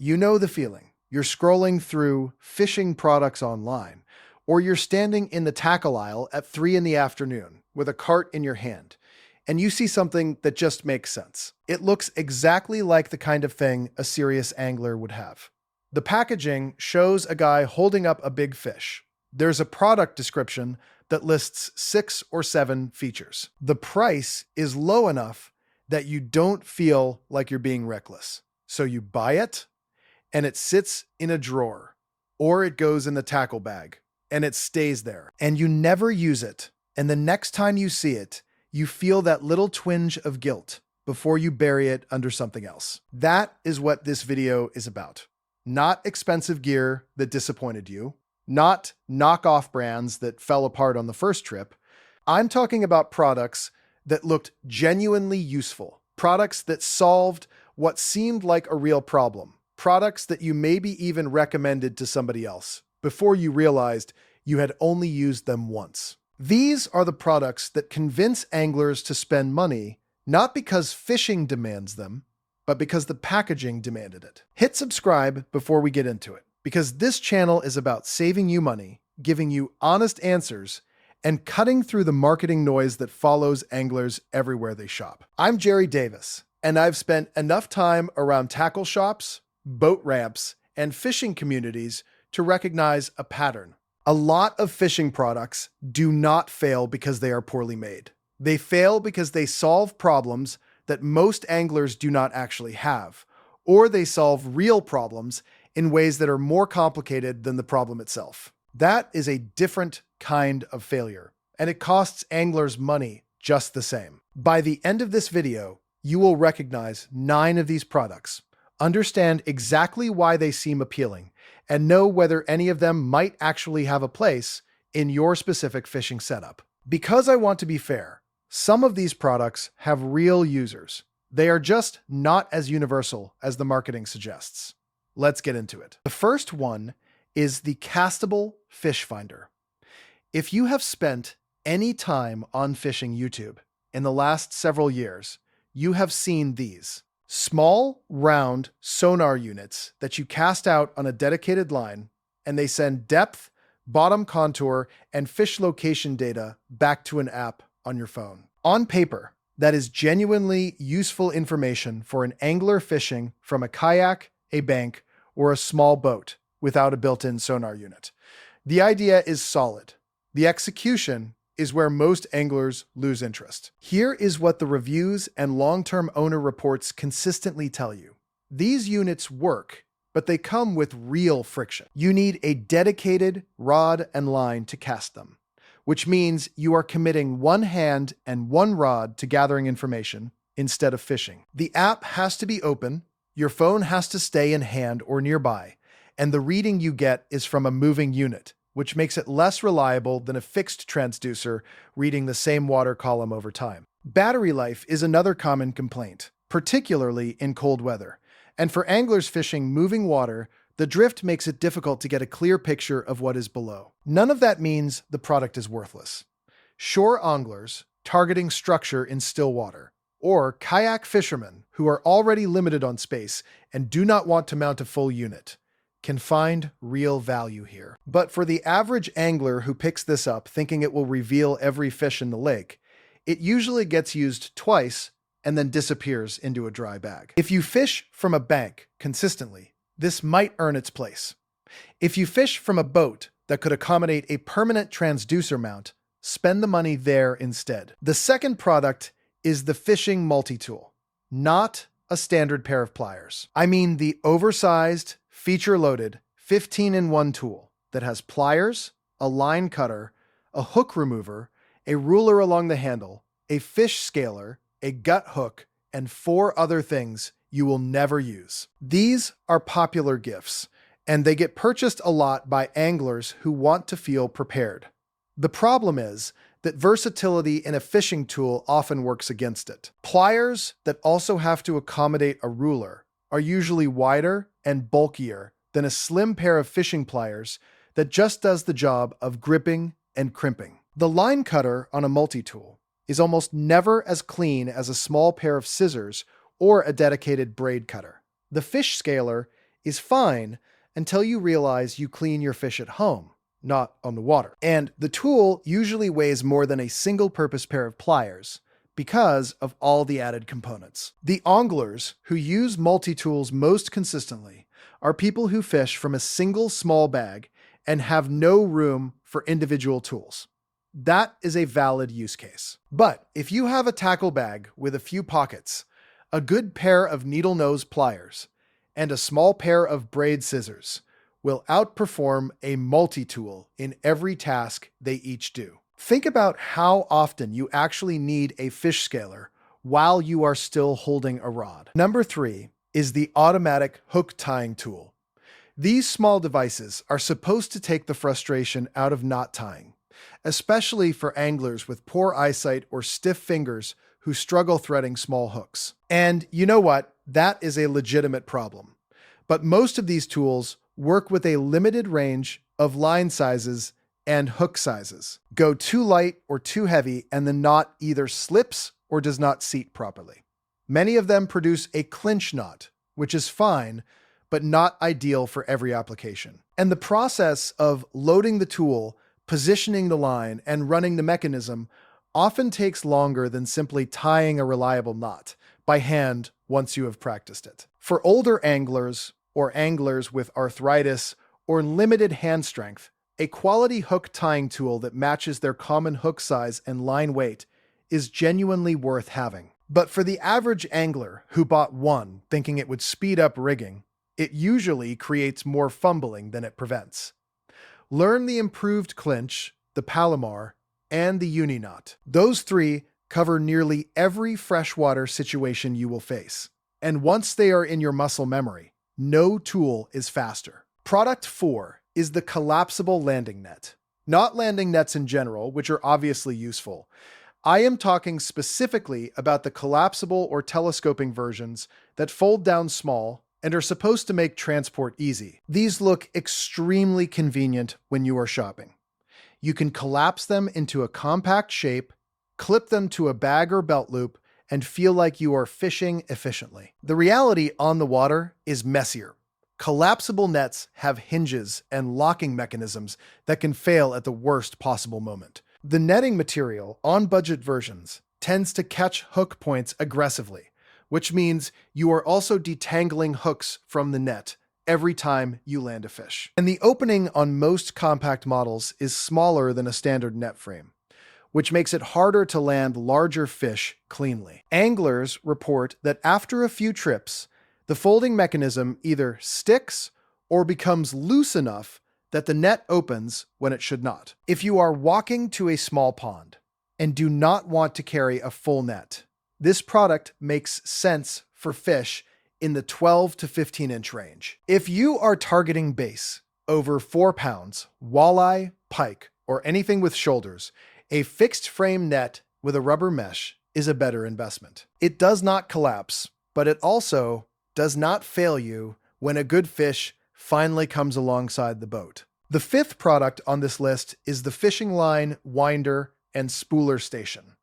You know the feeling. You're scrolling through fishing products online, or you're standing in the tackle aisle at 3 in the afternoon with a cart in your hand, and you see something that just makes sense. It looks exactly like the kind of thing a serious angler would have. The packaging shows a guy holding up a big fish. There's a product description that lists 6 or 7 features. The price is low enough that you don't feel like you're being reckless. So you buy it, and it sits in a drawer, or it goes in the tackle bag, and it stays there. And you never use it, and the next time you see it, you feel that little twinge of guilt before you bury it under something else. That is what this video is about. Not expensive gear that disappointed you, not knockoff brands that fell apart on the first trip. I'm talking about products that looked genuinely useful, products that solved what seemed like a real problem, products that you maybe even recommended to somebody else before you realized you had only used them once. These are the products that convince anglers to spend money, not because fishing demands them, but because the packaging demanded it. Hit subscribe before we get into it, because this channel is about saving you money, giving you honest answers, and cutting through the marketing noise that follows anglers everywhere they shop. I'm Jerry Davis, and I've spent enough time around tackle shops, boat ramps, and fishing communities to recognize a pattern. A lot of fishing products do not fail because they are poorly made. They fail because they solve problems that most anglers do not actually have, or they solve real problems in ways that are more complicated than the problem itself. That is a different kind of failure, and it costs anglers money just the same. By the end of this video, you will recognize 9 of these products, understand exactly why they seem appealing, and know whether any of them might actually have a place in your specific fishing setup. Because I want to be fair, some of these products have real users. They are just not as universal as the marketing suggests. Let's get into it. The first one is the castable fish finder. If you have spent any time on fishing YouTube in the last several years, you have seen these. Small, round sonar units that you cast out on a dedicated line, and they send depth, bottom contour, and fish location data back to an app on your phone. On paper, that is genuinely useful information for an angler fishing from a kayak, a bank, or a small boat without a built-in sonar unit. The idea is solid. The execution is where most anglers lose interest. Here is what the reviews and long-term owner reports consistently tell you. These units work, but they come with real friction. You need a dedicated rod and line to cast them, which means you are committing one hand and one rod to gathering information instead of fishing. The app has to be open, your phone has to stay in hand or nearby, and the reading you get is from a moving unit, which makes it less reliable than a fixed transducer reading the same water column over time. Battery life is another common complaint, particularly in cold weather. And for anglers fishing moving water, the drift makes it difficult to get a clear picture of what is below. None of that means the product is worthless. Shore anglers targeting structure in still water, or kayak fishermen who are already limited on space and do not want to mount a full unit, can find real value here. But for the average angler who picks this up thinking it will reveal every fish in the lake, it usually gets used twice and then disappears into a dry bag. If you fish from a bank consistently, this might earn its place. If you fish from a boat that could accommodate a permanent transducer mount, spend the money there instead. The second product is the fishing multi-tool, not a standard pair of pliers. I mean the oversized, feature-loaded 15-in-1 tool that has pliers, a line cutter, a hook remover, a ruler along the handle, a fish scaler, a gut hook, and 4 other things you will never use. These are popular gifts, and they get purchased a lot by anglers who want to feel prepared. The problem is that versatility in a fishing tool often works against it. Pliers that also have to accommodate a ruler are usually wider and bulkier than a slim pair of fishing pliers that just does the job of gripping and crimping. The line cutter on a multi-tool is almost never as clean as a small pair of scissors or a dedicated braid cutter. The fish scaler is fine until you realize you clean your fish at home, not on the water. And the tool usually weighs more than a single-purpose pair of pliers because of all the added components. The anglers who use multi-tools most consistently are people who fish from a single small bag and have no room for individual tools. That is a valid use case. But if you have a tackle bag with a few pockets, a good pair of needle nose pliers, and a small pair of braid scissors will outperform a multi-tool in every task they each do. Think about how often you actually need a fish scaler while you are still holding a rod. Number 3 is the automatic hook tying tool. These small devices are supposed to take the frustration out of knot tying, especially for anglers with poor eyesight or stiff fingers who struggle threading small hooks. And you know what? That is a legitimate problem. But most of these tools work with a limited range of line sizes and hook sizes. Go too light or too heavy, and the knot either slips or does not seat properly. Many of them produce a clinch knot, which is fine, but not ideal for every application. And the process of loading the tool, positioning the line, and running the mechanism often takes longer than simply tying a reliable knot by hand once you have practiced it. For older anglers or anglers with arthritis or limited hand strength, a quality hook tying tool that matches their common hook size and line weight is genuinely worth having. But for the average angler who bought one thinking it would speed up rigging, it usually creates more fumbling than it prevents. Learn the improved clinch, the Palomar, and the Uniknot. Those 3 cover nearly every freshwater situation you will face. And once they are in your muscle memory, no tool is faster. Product 4 is the collapsible landing net. Not landing nets in general, which are obviously useful. I am talking specifically about the collapsible or telescoping versions that fold down small and are supposed to make transport easy. These look extremely convenient when you are shopping. You can collapse them into a compact shape, clip them to a bag or belt loop, and feel like you are fishing efficiently. The reality on the water is messier. Collapsible nets have hinges and locking mechanisms that can fail at the worst possible moment. The netting material on budget versions tends to catch hook points aggressively, which means you are also detangling hooks from the net every time you land a fish. And the opening on most compact models is smaller than a standard net frame, which makes it harder to land larger fish cleanly. Anglers report that after a few trips, the folding mechanism either sticks or becomes loose enough that the net opens when it should not. If you are walking to a small pond and do not want to carry a full net, this product makes sense for fish in the 12 to 15 inch range. If you are targeting bass over 4 pounds, walleye, pike, or anything with shoulders, a fixed frame net with a rubber mesh is a better investment. It does not collapse, but it also does not fail you when a good fish finally comes alongside the boat. The 5th product on this list is the fishing line, winder, and spooler station.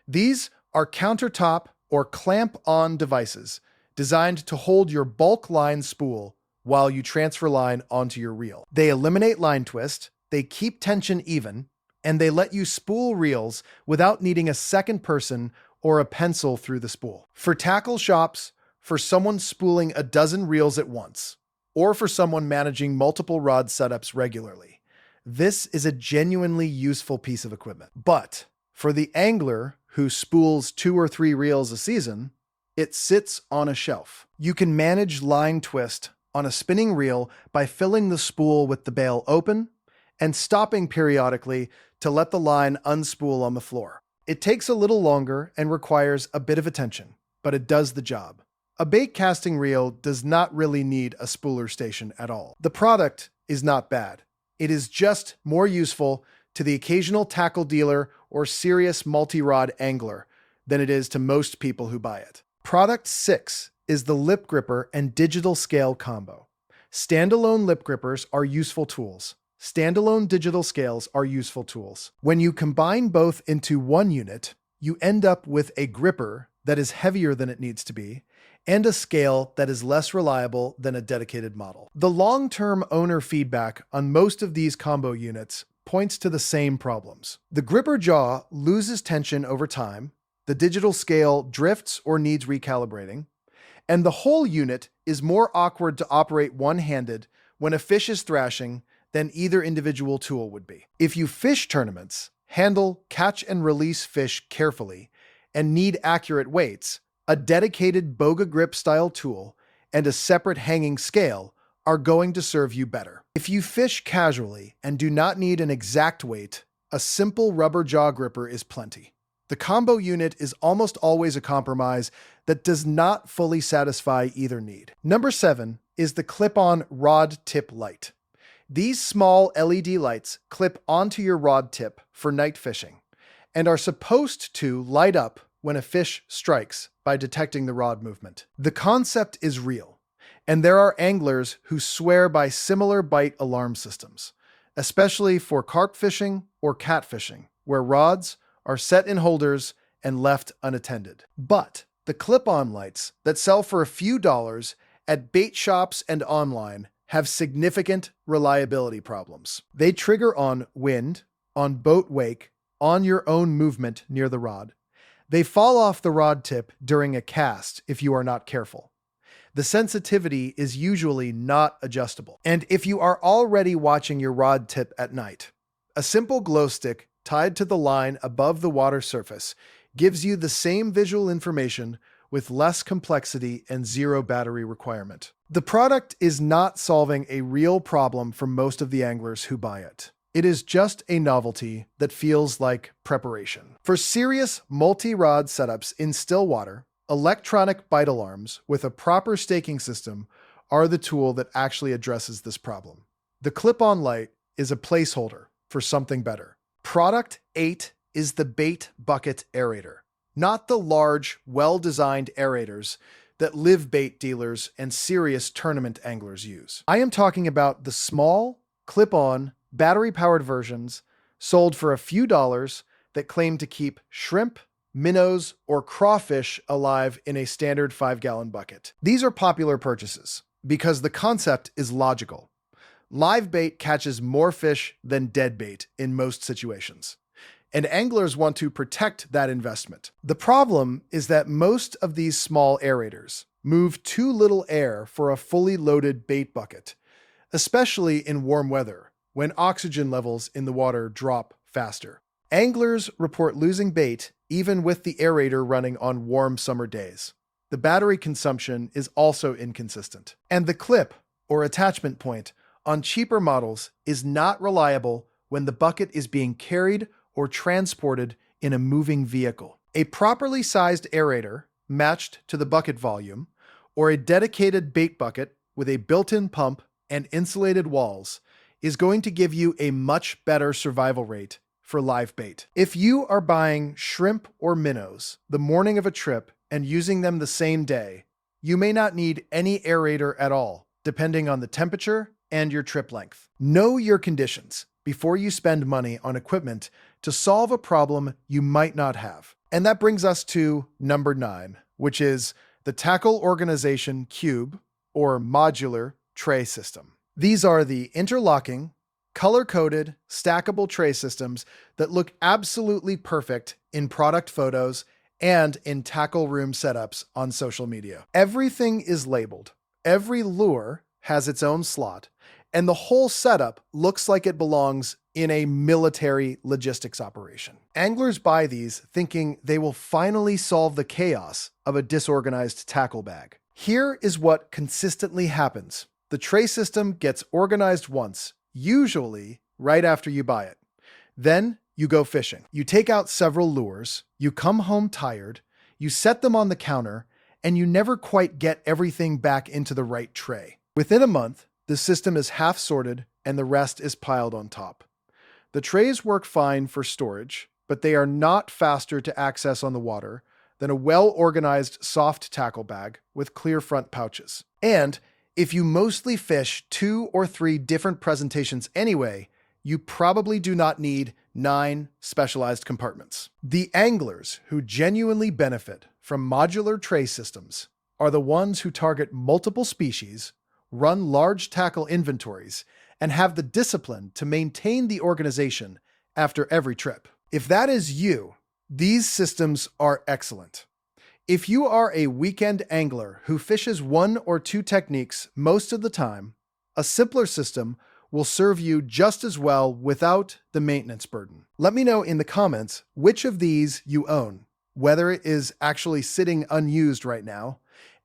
These are countertop or clamp-on devices designed to hold your bulk line spool while you transfer line onto your reel. They eliminate line twist, they keep tension even, and they let you spool reels without needing a second person or a pencil through the spool. For tackle shops, for someone spooling a dozen reels at once, or for someone managing multiple rod setups regularly, this is a genuinely useful piece of equipment. But for the angler who spools 2 or 3 reels a season, it sits on a shelf. You can manage line twist on a spinning reel by filling the spool with the bail open and stopping periodically to let the line unspool on the floor. It takes a little longer and requires a bit of attention, but it does the job. A bait casting reel does not really need a spooler station at all. The product is not bad. It is just more useful to the occasional tackle dealer or serious multi-rod angler than it is to most people who buy it. Product 6 is the lip gripper and digital scale combo. Standalone lip grippers are useful tools. Standalone digital scales are useful tools. When you combine both into one unit, you end up with a gripper that is heavier than it needs to be and a scale that is less reliable than a dedicated model. The long-term owner feedback on most of these combo units points to the same problems. The gripper jaw loses tension over time, the digital scale drifts or needs recalibrating, and the whole unit is more awkward to operate one-handed when a fish is thrashing than either individual tool would be. If you fish tournaments, handle, catch, and release fish carefully, and need accurate weights, a dedicated boga grip style tool and a separate hanging scale are going to serve you better. If you fish casually and do not need an exact weight, a simple rubber jaw gripper is plenty. The combo unit is almost always a compromise that does not fully satisfy either need. Number 7 is the clip-on rod tip light. These small LED lights clip onto your rod tip for night fishing and are supposed to light up when a fish strikes by detecting the rod movement. The concept is real, and there are anglers who swear by similar bite alarm systems, especially for carp fishing or catfishing, where rods are set in holders and left unattended. But the clip-on lights that sell for a few dollars at bait shops and online have significant reliability problems. They trigger on wind, on boat wake, on your own movement near the rod. They fall off the rod tip during a cast if you are not careful. The sensitivity is usually not adjustable. And if you are already watching your rod tip at night, a simple glow stick tied to the line above the water surface gives you the same visual information with less complexity and zero battery requirement. The product is not solving a real problem for most of the anglers who buy it. It is just a novelty that feels like preparation. For serious multi-rod setups in still water, electronic bite alarms with a proper staking system are the tool that actually addresses this problem. The clip-on light is a placeholder for something better. Product 8 is the bait bucket aerator, not the large, well-designed aerators that live bait dealers and serious tournament anglers use. I am talking about the small, clip-on, battery-powered versions sold for a few dollars that claim to keep shrimp, minnows, or crawfish alive in a standard 5-gallon bucket. These are popular purchases because the concept is logical. Live bait catches more fish than dead bait in most situations, and anglers want to protect that investment. The problem is that most of these small aerators move too little air for a fully loaded bait bucket, especially in warm weather, when oxygen levels in the water drop faster. Anglers report losing bait even with the aerator running on warm summer days. The battery consumption is also inconsistent. And the clip, or attachment point, on cheaper models is not reliable when the bucket is being carried or transported in a moving vehicle. A properly sized aerator, matched to the bucket volume, or a dedicated bait bucket with a built-in pump and insulated walls is going to give you a much better survival rate for live bait. If you are buying shrimp or minnows the morning of a trip and using them the same day, you may not need any aerator at all, depending on the temperature and your trip length. Know your conditions before you spend money on equipment to solve a problem you might not have. And that brings us to number 9, which is the Tackle Organization Cube, or Modular Tray System. These are the interlocking, color-coded, stackable tray systems that look absolutely perfect in product photos and in tackle room setups on social media. Everything is labeled. Every lure has its own slot, and the whole setup looks like it belongs in a military logistics operation. Anglers buy these thinking they will finally solve the chaos of a disorganized tackle bag. Here is what consistently happens. The tray system gets organized once, usually right after you buy it. Then you go fishing. You take out several lures, you come home tired, you set them on the counter, and you never quite get everything back into the right tray. Within a month, the system is half sorted and the rest is piled on top. The trays work fine for storage, but they are not faster to access on the water than a well-organized soft tackle bag with clear front pouches. And if you mostly fish 2 or 3 different presentations anyway, you probably do not need 9 specialized compartments. The anglers who genuinely benefit from modular tray systems are the ones who target multiple species, run large tackle inventories, and have the discipline to maintain the organization after every trip. If that is you, these systems are excellent. If you are a weekend angler who fishes one or two techniques most of the time, a simpler system will serve you just as well without the maintenance burden. Let me know in the comments which of these you own, whether it is actually sitting unused right now,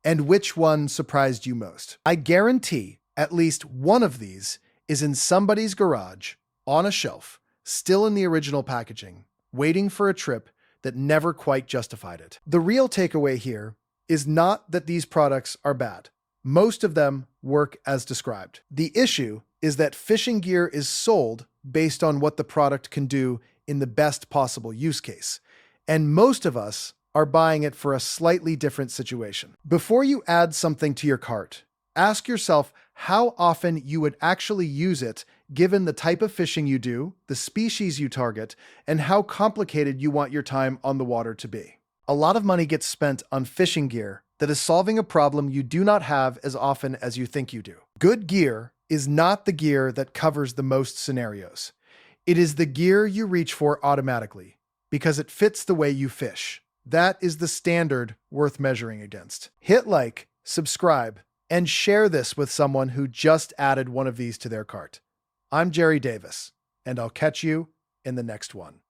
and which one surprised you most. I guarantee at least one of these is in somebody's garage, on a shelf, still in the original packaging, waiting for a trip that never quite justified it. The real takeaway here is not that these products are bad. Most of them work as described. The issue is that fishing gear is sold based on what the product can do in the best possible use case. And most of us are buying it for a slightly different situation. Before you add something to your cart, ask yourself how often you would actually use it given the type of fishing you do, the species you target, and how complicated you want your time on the water to be. A lot of money gets spent on fishing gear that is solving a problem you do not have as often as you think you do. Good gear is not the gear that covers the most scenarios. It is the gear you reach for automatically, because it fits the way you fish. That is the standard worth measuring against. Hit like, subscribe, and share this with someone who just added one of these to their cart. I'm Jerry Davis, and I'll catch you in the next one.